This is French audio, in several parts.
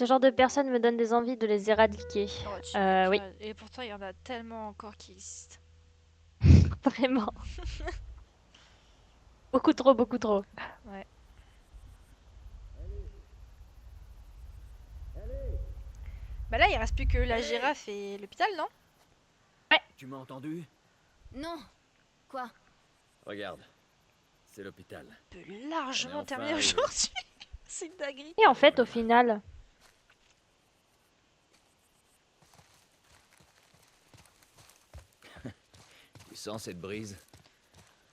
genre de personnes me donne des envies de les éradiquer. Oh, Oui, et pourtant, il y en a tellement encore qui existent. vraiment. Beaucoup trop, beaucoup trop. Ouais. Bah là, il reste plus que la girafe et l'hôpital, non? Tu m'as entendu? Non. Quoi? Regarde, c'est l'hôpital. On peut On est largement enfin terminer arrivé. aujourd'hui. C'est une dinguerie. Et en fait, au Voilà. final, Tu sens cette brise?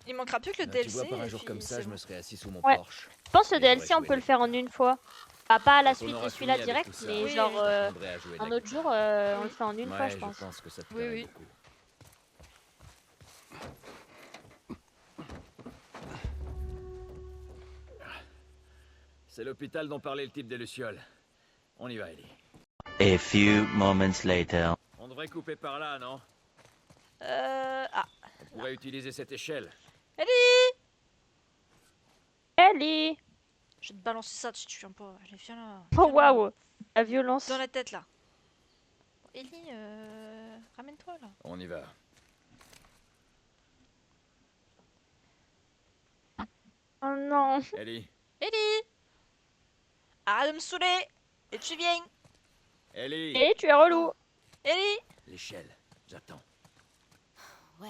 Il manquera plus que le Tu DLC. vois, par un et jour puis comme ça, c'est je bon. me serais assis sous mon Ouais. Porsche. je pense que ce Et j'aurais DLC, on joué peut le avec faire en une fois. Bah, pas à la Quand on suite aura de celui-là fini avec direct, tout ça, mais Oui, genre oui. je t'apprendrai à jouer de un la autre jour, on le fait en une fois, Ouais, je pense. que ça te Oui, plairait oui. beaucoup. C'est l'hôpital dont parlait le type des Lucioles. On y va, Ellie. A few moments later. On devrait couper par là, non? Ah. On pourrait utiliser cette échelle. Ellie! Ellie! Je vais te balancer ça si tu viens pas. Allez, viens là. Oh Viens là. waouh! La violence. Dans la tête, là. Ellie, ramène-toi, là. On y va. Oh non! Ellie. Ellie! Arrête de me saouler! Et tu viens! Ellie! Et tu es relou! Ellie! L'échelle. J'attends. Ouais.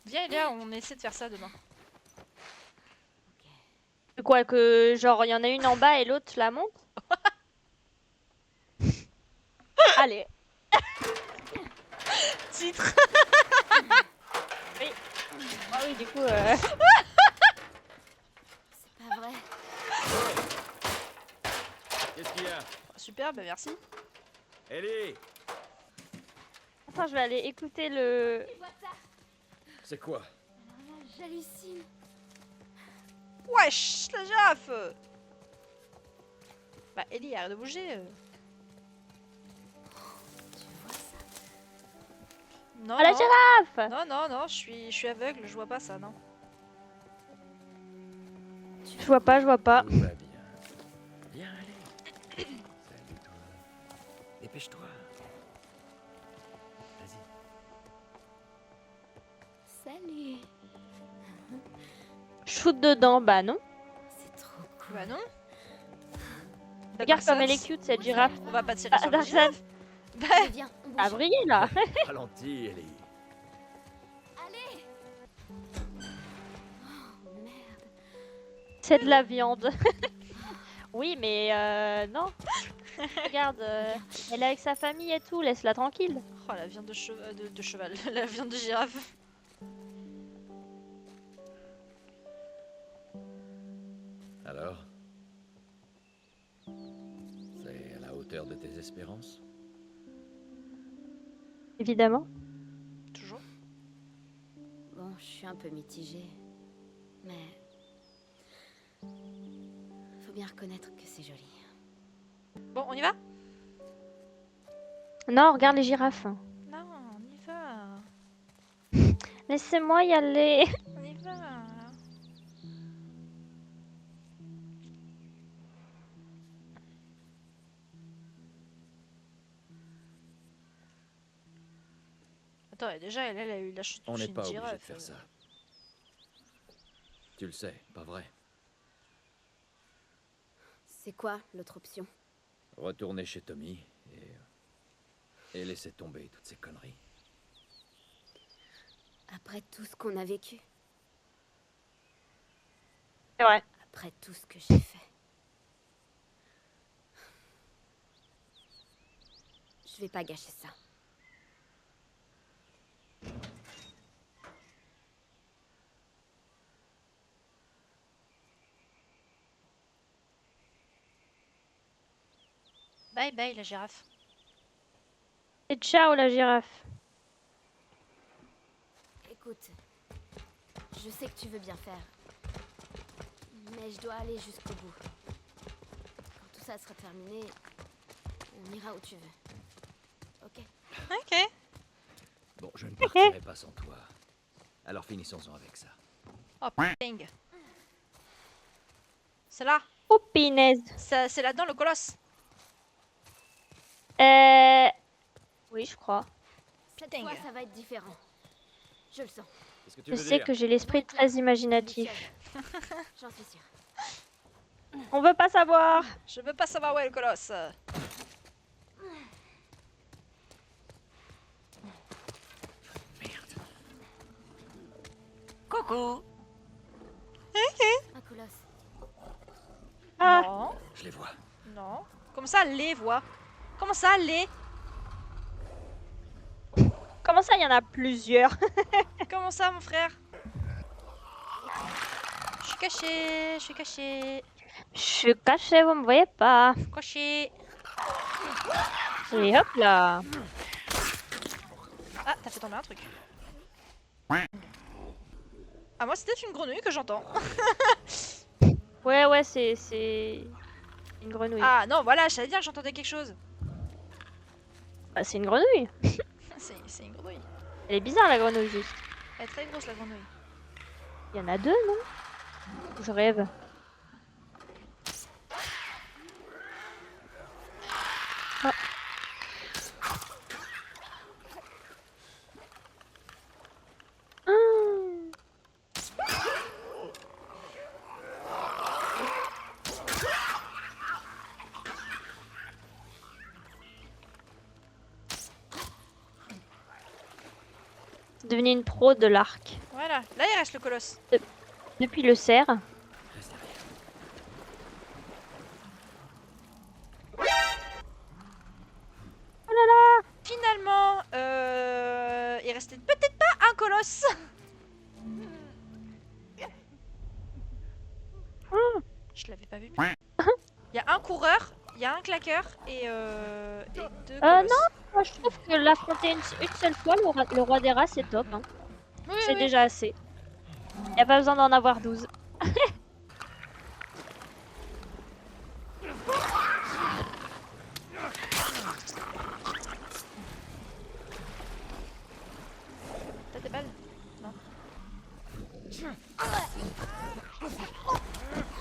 Viens, là, on essaie de faire ça demain. Quoi, que genre, il y en a une en bas et l'autre la monte? Allez! Titre! Oui. Ah oui, du coup, C'est pas vrai. Qu'est-ce qu'il y a? Super, bah merci. Ellie! Attends, je vais aller écouter le... C'est quoi? J'hallucine. Wesh, la girafe! Bah, Ellie, arrête de bouger. Tu vois ça? Non, Ah, la non. girafe! Non, non, non, je suis aveugle, je vois pas ça, non. Je vois pas, je vois pas. Tout va bien. Viens, allez. Salut, toi. Dépêche-toi. Vas-y. Salut. Shoot dedans, bah non. C'est trop cool. Bah non. Regarde Dark comme elle est Souls, cute, cette girafe. on va pas tirer Ah, sur la Dark girafe. Bah, Allez, viens, on bouge. A brillé, là! Ralentis, Ellie. Allez. Oh merde. C'est de la viande. Oui, mais non. Regarde, elle est avec sa famille et tout, laisse-la tranquille. oh, la viande de cheval, la viande de girafe. Alors? C'est à la hauteur de tes espérances? Évidemment. Toujours. Bon, je suis un peu mitigée. Mais... faut bien reconnaître que c'est joli. Bon, on y va? Non, regarde les girafes. Non, on y va. Laissez-moi y aller. On y va. Attends, et déjà, elle a eu la chute On chez n'est une pas obligé de girafe. faire ça. Tu le sais, pas vrai? C'est quoi l'autre option? Retourner chez Tommy et laisser tomber toutes ces conneries. Après tout ce qu'on a vécu, C'est vrai. après tout ce que j'ai fait. Je vais pas gâcher ça. Bye bye, la girafe. Et ciao la girafe. Écoute, je sais que tu veux bien faire, mais je dois aller jusqu'au bout. Quand tout ça sera terminé, on ira où tu veux. ok? Ok. Bon, je ne partirai pas sans toi. Alors finissons-en avec ça. Oh putain. C'est là. Oh, pinaise. C'est là-dedans le colosse. Oui, je crois. Cette Putain. fois, ça va être différent. Je le sens. Qu'est-ce que tu Je veux sais dire? que j'ai l'esprit très imaginatif. J'en suis sûre. On veut pas savoir. Je veux pas savoir où est le colosse. Merde. Coucou. Un colosse. Ah, Non. Je les vois. Non. Comment ça les voit? Comment ça les? comment ça, il y en a plusieurs? Comment ça mon frère? Je suis caché. Je suis caché. Je suis cachée, vous me voyez pas. Caché. Et hop là. Ah, t'as fait tomber un truc. Ah, moi c'était une grenouille que j'entends. Ouais, c'est une grenouille. Ah non, voilà, j'allais dire que j'entendais quelque chose. Bah, c'est une grenouille. C'est une grenouille. Elle est bizarre la grenouille juste. Elle est très grosse la grenouille. Il y en a deux, non? Je rêve. Ah. Hum. C'est devenu une pro de l'arc. Voilà, là il reste le colosse. Depuis le cerf. Reste derrière. Finalement, il restait peut-être pas un colosse. Je l'avais pas vu. Il y a un coureur, il y a un claqueur et deux colosses. Non, moi je trouve que l'affronter une seule fois, le roi des rats, c'est top. Hein. Oui, C'est oui. déjà assez. Y a pas besoin d'en avoir 12. T'as des balles? Non.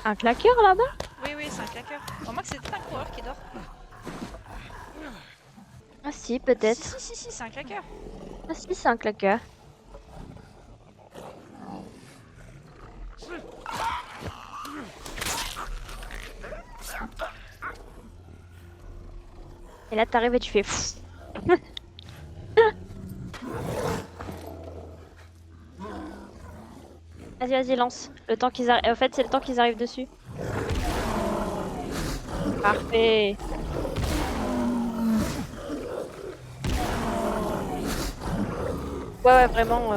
Un claqueur là-bas? Oui, oui, c'est un claqueur. Moi que c'était un coureur qui dort. Ah si, peut-être. Si, c'est un claqueur. Ah si, c'est un claqueur. Et là t'arrives et tu fais pfff. Vas-y, vas-y, lance. Le temps qu'ils arrivent. En fait, c'est le temps qu'ils arrivent dessus. Parfait. Ouais, vraiment.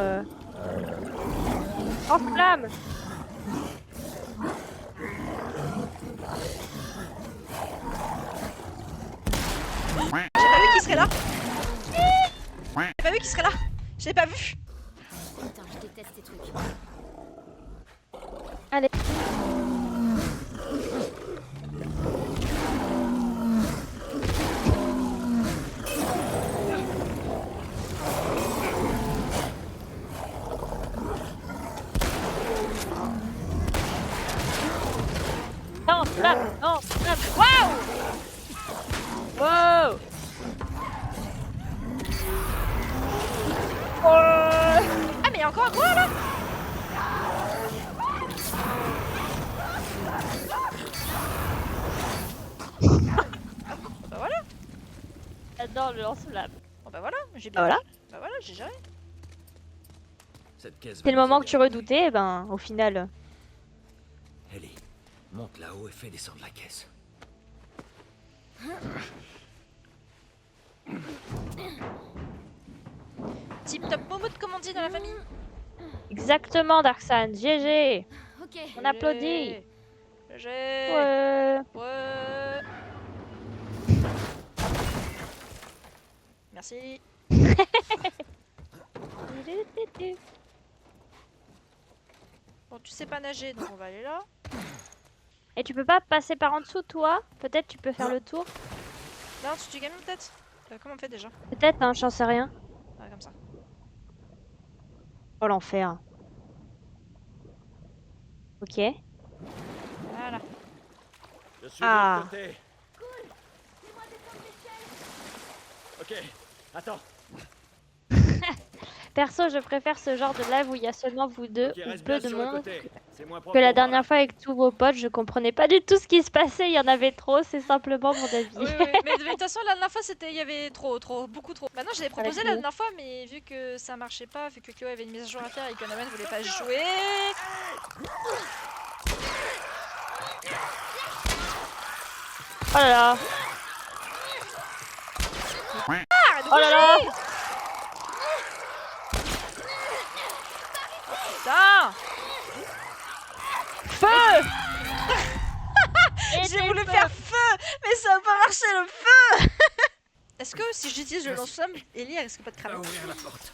En flamme! J'ai pas vu qu'il serait là. J'ai pas vu qu'il serait là. Je l'ai pas vu. Putain, je déteste ces trucs. Allez. Non, flamme! Non, flamme! Waouh! Wow! Ah, mais il y a encore un coureur là. Bah voilà. J'adore le lance-flamme. Bon bah voilà, j'ai bien. Bah voilà. Bah voilà, j'ai géré. Cette caisse va C'est le nous moment que aider. tu redoutais, et ben au final. Ellie, monte là-haut et fais descendre la caisse. Tip top moumoute comme on dit dans la famille. Exactement, Darksan. GG. Ok. On applaudit. GG. Ouais. Ouais. Merci. Bon, tu sais pas nager, donc on va aller là. Et tu peux pas passer par en dessous, toi? Peut-être tu peux faire le tour? Là, en dessous du camion, peut-être? Comment on fait déjà? Peut-être, hein, j'en sais rien. Ouais, comme ça. Oh l'enfer. Ok. Voilà. Je suis de Ah. l'autre côté. Ok, attends. Perso, je préfère ce genre de live où il y a seulement vous deux Ok, ou reste peu bien de sur le monde côté. C'est moins que profond la par dernière là. fois avec tous vos potes. Je comprenais pas du tout ce qui se passait. Il y en avait trop. C'est simplement mon avis. Oui, oui, mais de toute façon, la dernière fois, il y avait beaucoup trop. Maintenant, je l'avais proposé la Chloé. dernière fois, mais vu que ça marchait pas, vu que Chloé avait une mise à jour à faire et que Naman voulait pas jouer. Oh là là. Arrête de Oh là là. bouger. Putain! Feu. J'ai voulu faire feu, mais ça a pas marché le feu! Est-ce que si j'utilise le lance-flamme, Ellie elle risque pas de Va cramer? ouvrir la porte.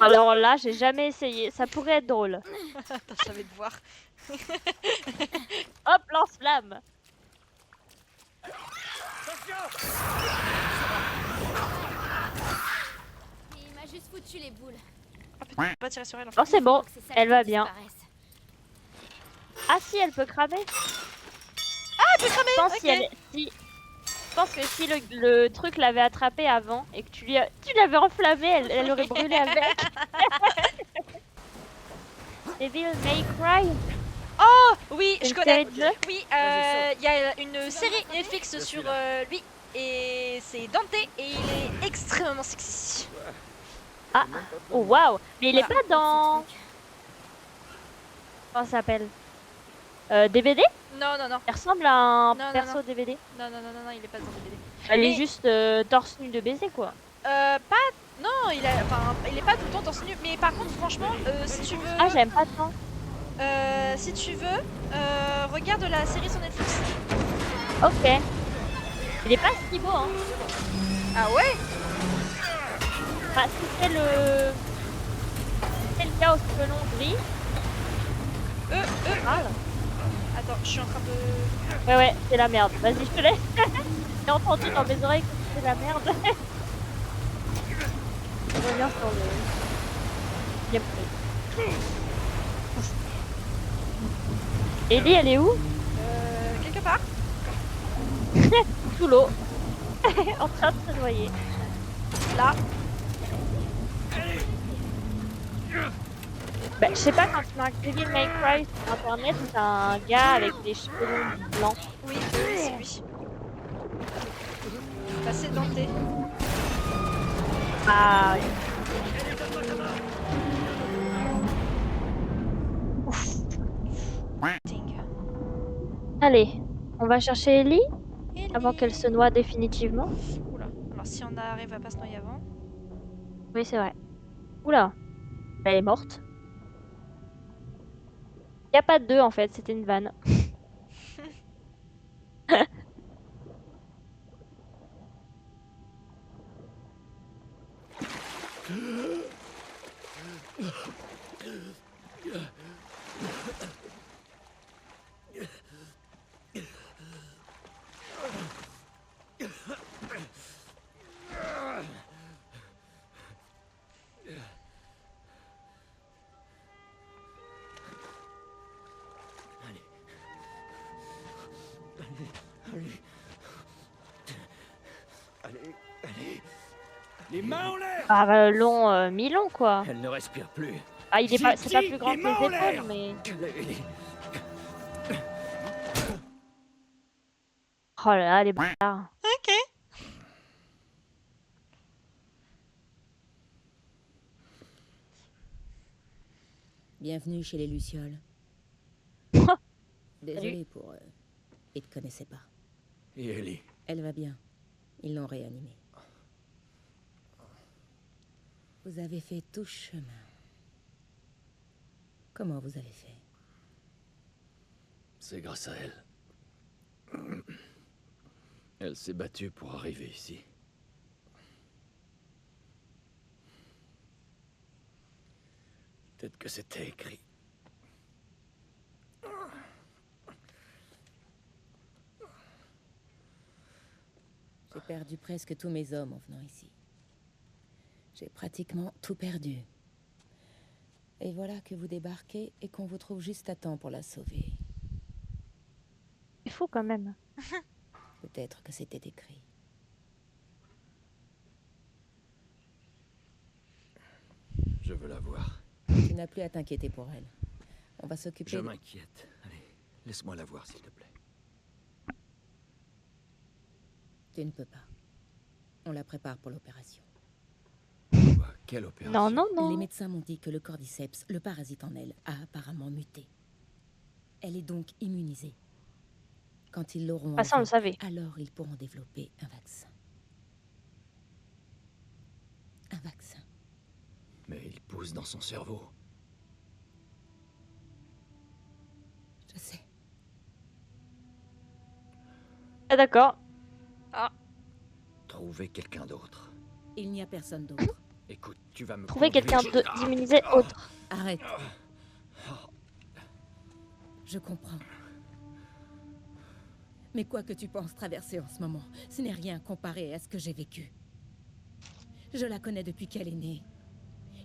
Alors là, j'ai jamais essayé. Ça pourrait être drôle. Attends, je savais te voir. Hop, lance-flamme. Il m'a juste foutu les boules. Ah putain, je peux pas tirer sur elle en fait. Oh, c'est bon. Faut que ces Elle saletés va bien. disparaissent. Ah si, elle peut cramer. Elle peut cramer! Je pense, Ok. je pense que si le truc l'avait attrapée avant et que tu l'avais enflammée, elle aurait brûlé avec. Devil May Cry. Oh oui, Une je connais. série de jeux. Oui, Vas-y, il y a une série Netflix Je sur suis là. lui et c'est Dante et il est extrêmement sexy. Ah, oh waouh. Mais il est Voilà. pas dans. Comment ça s'appelle DVD. Non, non, non. Il ressemble à un Non, non, perso non. DVD. Non, non, non, non, non, il est pas dans le DVD. Elle est Mais- juste torse nu de baiser quoi. Pas. Non, il est pas tout le temps torse nu. Mais par contre, franchement, si tu veux. Ah, j'aime pas tant. Si tu veux, regarde la série sur Netflix. Ok. Il est pas si beau hein. Ah ouais? Enfin, si c'est le gars aux cheveux longs gris. Ah, là. Attends, je suis en train de. Ouais, c'est la merde. Vas-y, je te laisse. J'ai entendu dans mes oreilles que c'était la merde. Je reviens sur le gameplay. Ellie, elle est où? Quelque part. Sous l'eau. En train de se noyer. Là. Bah, je sais pas, quand tu marques Devil May Cry sur internet, c'est un gars avec des cheveux longs blancs. Oui, c'est lui. Bah, c'est Dante. Ah, Ding. allez, on va chercher Ellie Ellie. avant qu'elle se noie définitivement. Oula. Alors si on arrive à pas se noyer avant. Oui, c'est vrai. Oula, elle est morte. Y a pas de deux en fait, c'était une vanne. Allez. Les mains en l'air. Ah, long, mi-long quoi. Elle ne respire plus. Ah, il est pas, c'est pas J'ai plus grand dit que les mains en les l'air. épaules, mais. Oh là là, les bâtards. Ok. Bienvenue chez les Lucioles. Désolée pour... ils te connaissaient pas. Et Ellie. Elle va bien. Ils l'ont réanimée. Vous avez fait tout ce chemin. Comment vous avez fait? C'est grâce à elle. Elle s'est battue pour arriver ici. Peut-être que c'était écrit. J'ai perdu presque tous mes hommes en venant ici. J'ai pratiquement tout perdu. Et voilà que vous débarquez et qu'on vous trouve juste à temps pour la sauver. C'est fou quand même. Peut-être que c'était écrit. Je veux la voir. Tu n'as plus à t'inquiéter pour elle. On va s'occuper... Je m'inquiète. Allez, laisse-moi la voir, s'il te plaît. Tu ne peux pas. On la prépare pour l'opération. Quoi? Quelle opération? Non, non, Les non. médecins m'ont dit que le cordyceps, le parasite en elle, a apparemment muté. Elle est donc immunisée. Quand ils l'auront Ah, ça, on le enlevée, savait. alors ils pourront développer un vaccin. Un vaccin. Mais il pousse dans son cerveau. Je sais. Ah, d'accord. Trouver quelqu'un d'autre. Il n'y a personne d'autre. Écoute, tu vas me Trouver conduire quelqu'un d'immunisé autre. Arrête. Je comprends. Mais quoi que tu penses traverser en ce moment, ce n'est rien comparé à ce que j'ai vécu. Je la connais depuis qu'elle est née.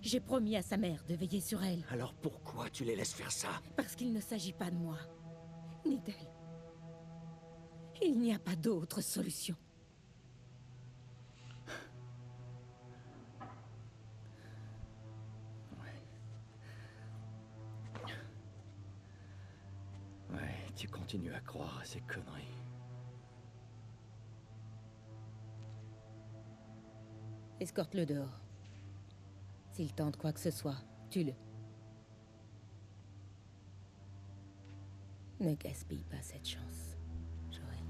J'ai promis à sa mère de veiller sur elle, Alors pourquoi tu les laisses faire ça? parce qu'il ne s'agit pas de moi, ni d'elle. Il n'y a pas d'autre solution. Ouais, tu continues à croire à ces conneries. Escorte-le dehors. S'il tente quoi que ce soit, tue-le. Ne gaspille pas cette chance, Joël.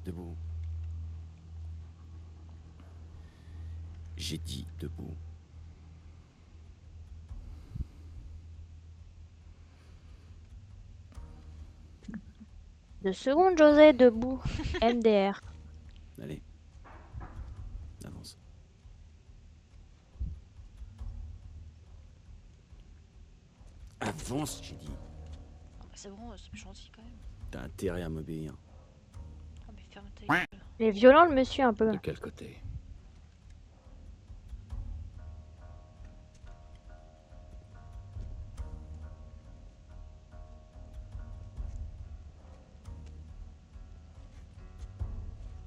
Debout. J'ai dit debout. 2 secondes, José, debout. MDR. Allez. Avance. Avance, j'ai dit. Ah, bah, c'est bon, c'est gentil quand même. T'as intérêt à m'obéir. Ah, mais ferme ta gueule. Il est violent, le monsieur, un peu. De quel côté?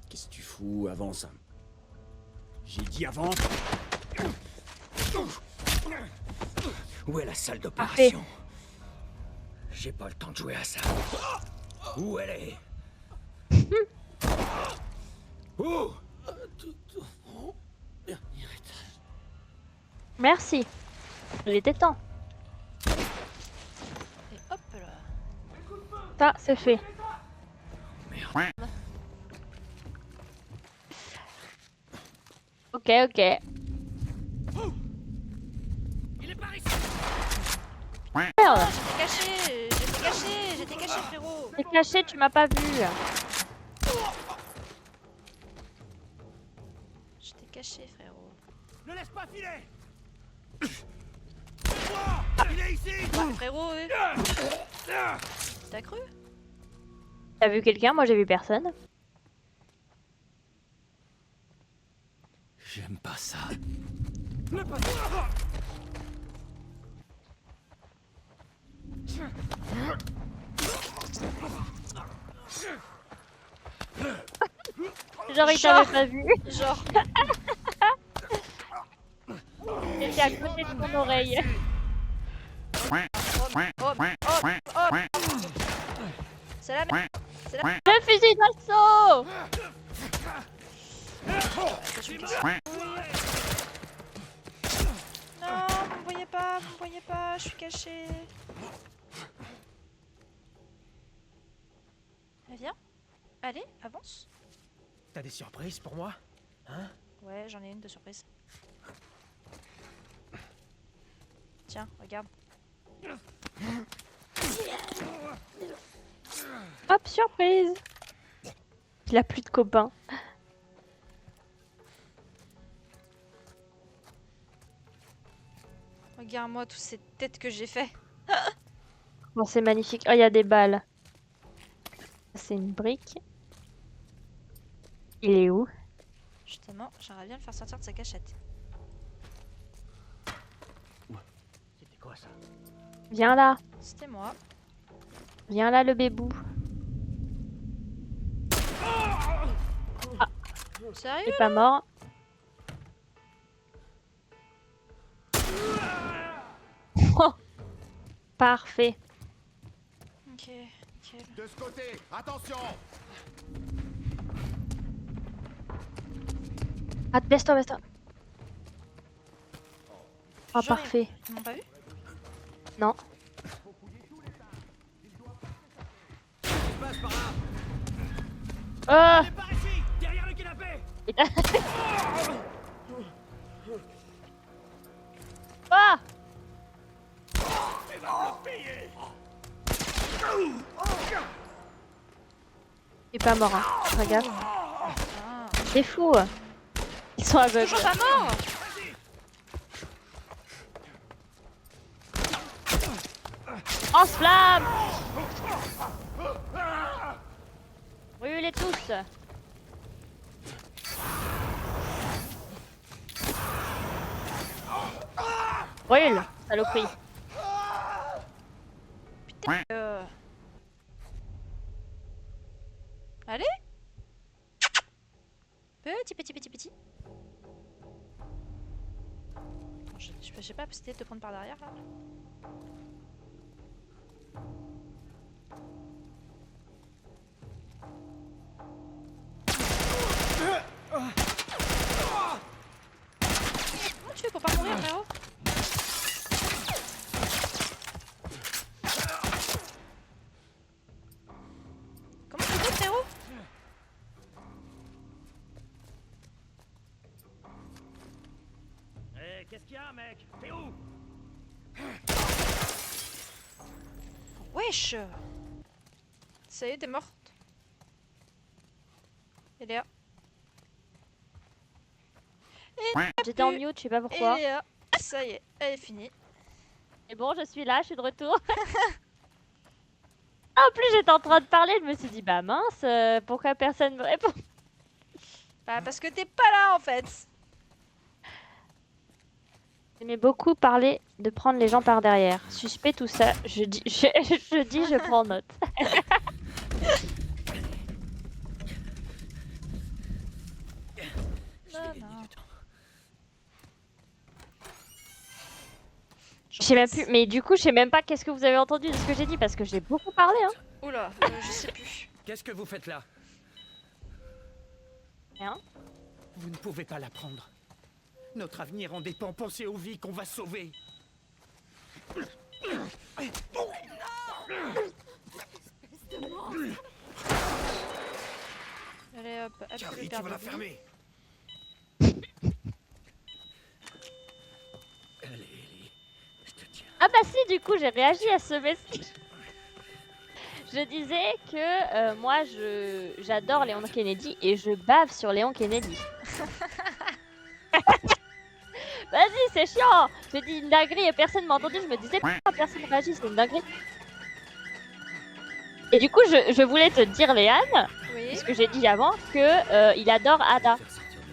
Qu'est-ce que tu fous? Avance. J'ai dit avance. Où est la salle d'opération? J'ai pas le temps de jouer à ça. Où elle est? Où? Merci. Il était temps. Et hop là. Ça, c'est fait. Ok, ok. Merde, J'étais caché, frérot. t'es caché, tu m'as pas vu. J'étais caché, frérot. Ne laisse pas filer! Il est ici. Frérot, t'as cru? T'as vu quelqu'un? Moi, j'ai vu personne. J'aime pas ça. Genre, il t'avait pas vu. Genre. Il était à côté de ton oreille. C'est la merde. Le fusil d'assaut! Non, vous me voyez pas, je suis cachée. Viens. Allez, avance. T'as des surprises pour moi? Hein? Ouais, j'en ai une de surprise. Tiens, regarde. Hop, surprise! Il a plus de copains. Regarde-moi toutes ces têtes que j'ai fait. Bon, c'est magnifique. Oh, il y a des balles. C'est une brique. Il est où? Justement, j'aimerais bien le faire sortir de sa cachette. C'était quoi ça? Viens là. C'était moi. Viens là, le bébou. Sérieux? Il est pas mort. Oh, parfait. Ok, nickel. De ce côté, attention! Ah, baisse-toi, baisse-toi. Ah, Genre, parfait. Ils m'ont pas vu? Non. Passe par là. Oh, Par ici, derrière le canapé. putain. Ah, il est pas mort, hein. Fais gaffe. Ah. C'est fou. Ils sont aveugles. Toujours pas mort! Lance-flamme! Brûlez tous! Brûle, saloperie. Allez! Petit. Je sais pas, c'était de te prendre par derrière là. Comment tu fais pour pas mourir, frérot? Comment tu fais, frérot? Eh, qu'est-ce qu'il y a, mec? T'es où? Wesh! Ça y est, t'es morte. Et Léa. J'étais en mute, je sais pas pourquoi. Et Léa. Ça y est, elle est finie. Et bon, je suis là, je suis de retour. En plus, j'étais en train de parler, je me suis dit, bah mince, pourquoi personne me répond? Bah, parce que t'es pas là en fait. J'aimais beaucoup parler de prendre les gens par derrière. Suspect tout ça, je dis, je prends note. Non. Je sais même plus, mais du coup, je sais même pas qu'est-ce que vous avez entendu de ce que j'ai dit parce que j'ai beaucoup parlé, hein. Oula, je sais plus. Qu'est-ce que vous faites là? Rien. Vous ne pouvez pas la prendre. Notre avenir en dépend. Pensez aux vies qu'on va sauver. Allez hop, appuie Carrie, le tu vas la père de vie. fermer. Allez, Ellie, je te tiens. Ah bah si, du coup, j'ai réagi à ce message. Je disais que moi, j'adore Léon Kennedy et je bave sur Léon Kennedy. Vas-y, c'est chiant. Je dis une dinguerie et personne m'a entendu. Je me disais pourquoi personne réagit, c'est une dinguerie. Et du coup, je voulais te dire, Léane, Oui, ce que j'ai dit avant, que il adore Ada.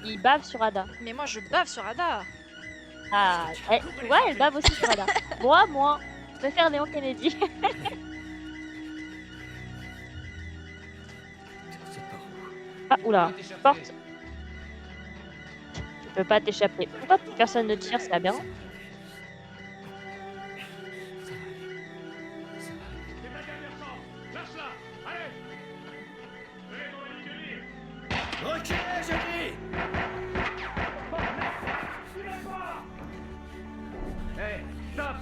Il bave sur Ada. mais moi je bave sur Ada. Ah, ouais, elle bave aussi sur Ada. Moi, je préfère Léon Kennedy. C'est par où? Ah, oula, porte. Tu peux pas t'échapper. Pourquoi personne ne tire, c'est bien. Reculez, j'ai dit! Hey, stop!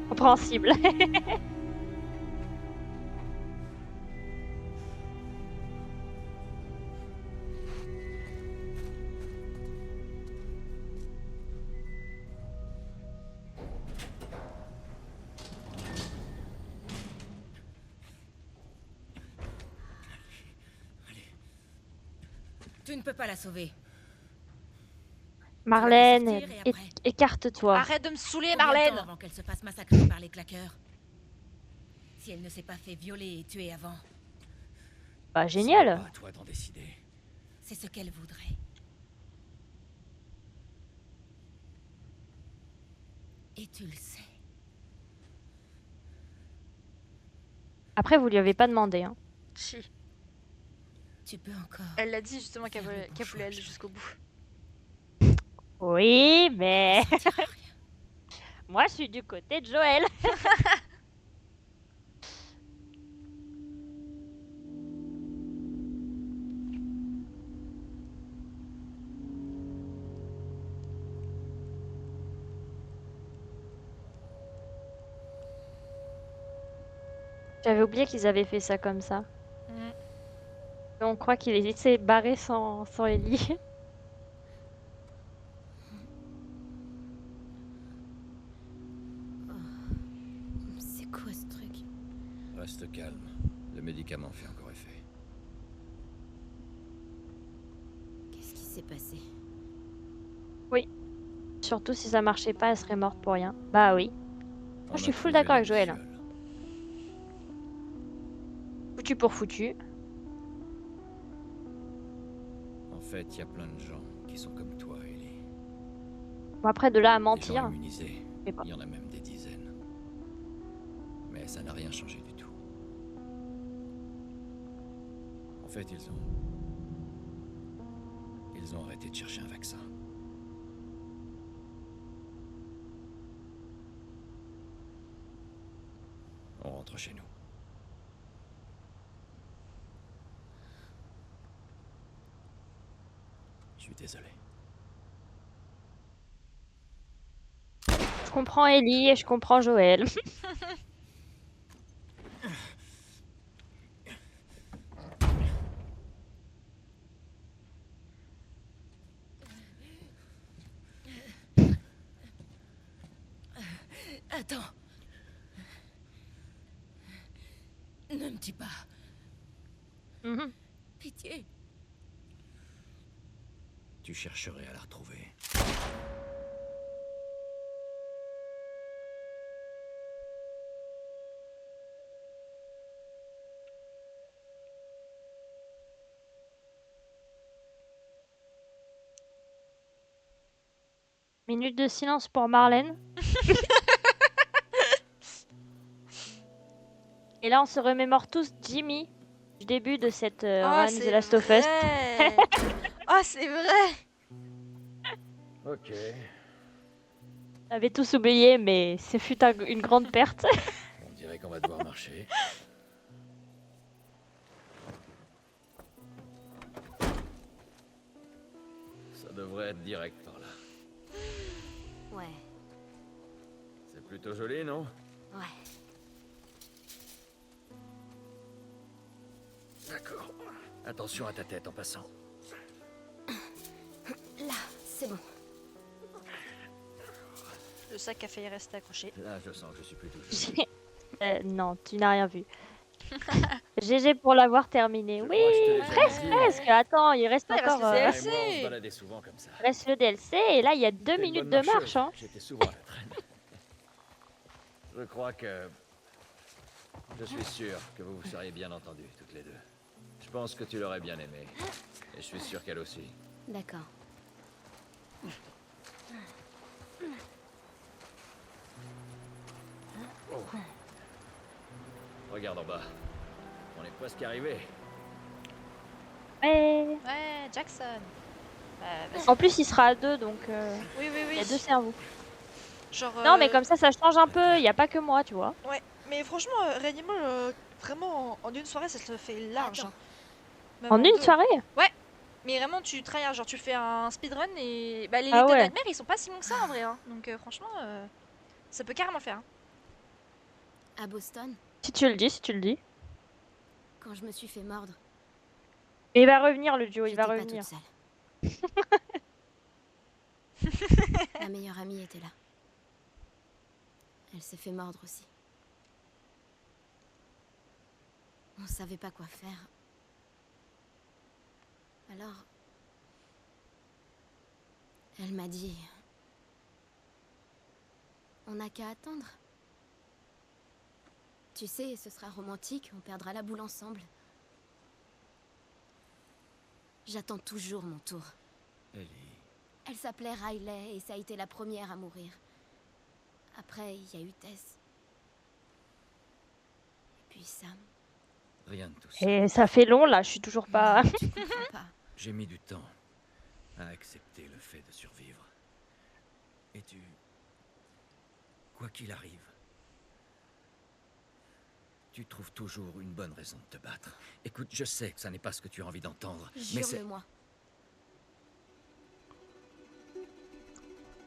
Compréhensible. Tu ne peux pas la sauver. Marlène, sortir et après écarte-toi. Arrête de me saouler, Combien de temps Marlène. avant qu'elle se fasse massacrer par les claqueurs? Si elle ne s'est pas fait violer et tuer avant, Bah Ce n'est génial. pas à toi d'en décider. c'est ce qu'elle voudrait. Et tu le sais. Après, vous lui avez pas demandé. Hein. Si. Tu peux encore. Elle l'a dit justement qu'elle Faire le voulait, bon qu'elle voulait choix, aller Chloé. jusqu'au bout. Oui, mais Ça sentira rien. moi, je suis du côté de Joël. J'avais oublié qu'ils avaient fait ça comme ça. Mm. Et on croit qu'il s'est barré sans Ellie. C'est quoi ce truc? Reste calme. Le médicament fait encore effet. Qu'est-ce qui s'est passé? Surtout si ça marchait pas, elle serait morte pour rien. Bah oui. On je suis a full trouvé d'accord la avec Joël. bestiole. Foutu pour foutu. En fait, il y a plein de gens qui sont comme toi, Ellie. Bon, après, de là à Des gens mentir. immunisés. je sais pas. Il y en a même des dizaines. Mais ça n'a rien changé du tout. En fait, ils ont arrêté de chercher un vaccin. On rentre chez nous. Je suis désolé. Je comprends Ellie et je comprends Joël. Attends. Ne me tue pas. Mhm. Pitié. Tu chercherais à la retrouver. Minute de silence pour Marlène. Et là, on se remémore tous Jimmy du début de cette run The Last of Us. Oh, c'est vrai. Ok. On avait tous oublié, mais ce fut une grande perte. On dirait qu'on va devoir marcher. Ça devrait être direct par là. Ouais, C'est plutôt joli, non? ouais. D'accord. Attention à ta tête en passant. Là, c'est bon. Le sac a failli rester accroché. Là, je sens que je suis plutôt joli. Non, tu n'as rien vu. GG pour l'avoir terminé. Je Oui, crois que je te l'ai jamais presque, dit. presque. Attends, il reste Ouais, il reste encore. le Et DLC. moi, on se baladait souvent comme ça. Reste le DLC et là il y a 2 T'es une minutes bonne de marche. Hein. J'étais souvent à la traîne. Je crois que... Je suis sûr que vous vous seriez bien entendus, toutes les deux. Je pense que tu l'aurais bien aimé. Et je suis sûr qu'elle aussi. D'accord. Regarde en bas. On est presque arrivé. Ouais. Ouais, Jackson. Vas-y. En plus il sera à 2 donc Oui, oui, il y oui. a 2 cerveaux. Genre, Non mais comme ça change un peu, il n'y a pas que moi tu vois. Ouais, mais franchement, Reanimal, vraiment, en une soirée, ça se fait large. Attends. hein. Même En une deux. soirée. Mais vraiment, tu tryhard, genre tu fais un speedrun et... Bah, les Ah Little ouais. Nightmares, ils sont pas si longs que ça en vrai. Hein. Donc franchement, ça peut carrément le faire. Hein. À Boston, Si tu le dis, si tu le dis. quand je me suis fait mordre, Mais il va revenir le duo, il j'étais va pas revenir. toute seule. Ma meilleure amie était là. Elle s'est fait mordre aussi. On savait pas quoi faire. Alors, Elle m'a dit... On n'a qu'à attendre. Tu sais, ce sera romantique, on perdra la boule ensemble. J'attends toujours mon tour. Ellie, Elle s'appelait Riley et ça a été la première à mourir. Après, il y a eu Tess. Et puis Sam. rien de tout ça. Et ça fait long là, je suis toujours pas. Tu comprends pas. J'ai mis du temps à accepter le fait de survivre. Et tu... Quoi qu'il arrive, tu trouves toujours une bonne raison de te battre. Écoute, je sais que ça n'est pas ce que tu as envie d'entendre, mais c'est... Jure-le-moi.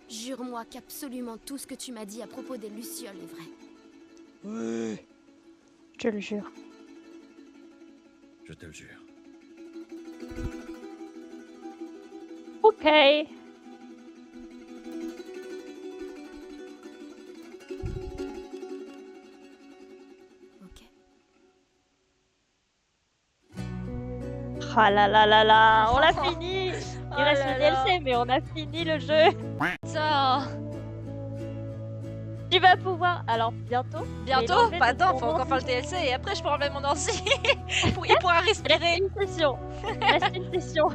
Jure-moi qu'absolument tout ce que tu m'as dit à propos des Lucioles est vrai. Je te le jure. Je te le jure. Ok. Ok. Ah là là là là, on l'a fini. Il Oh reste là le là. DLC, mais on a fini le jeu. Putain. Tu vas pouvoir. Alors bientôt. Bientôt? l'enlever Bah de attends, ton faut encore faire le ordi. TLC et après je peux enlever mon ordi. Il pourra respirer. Une session. Il reste une session.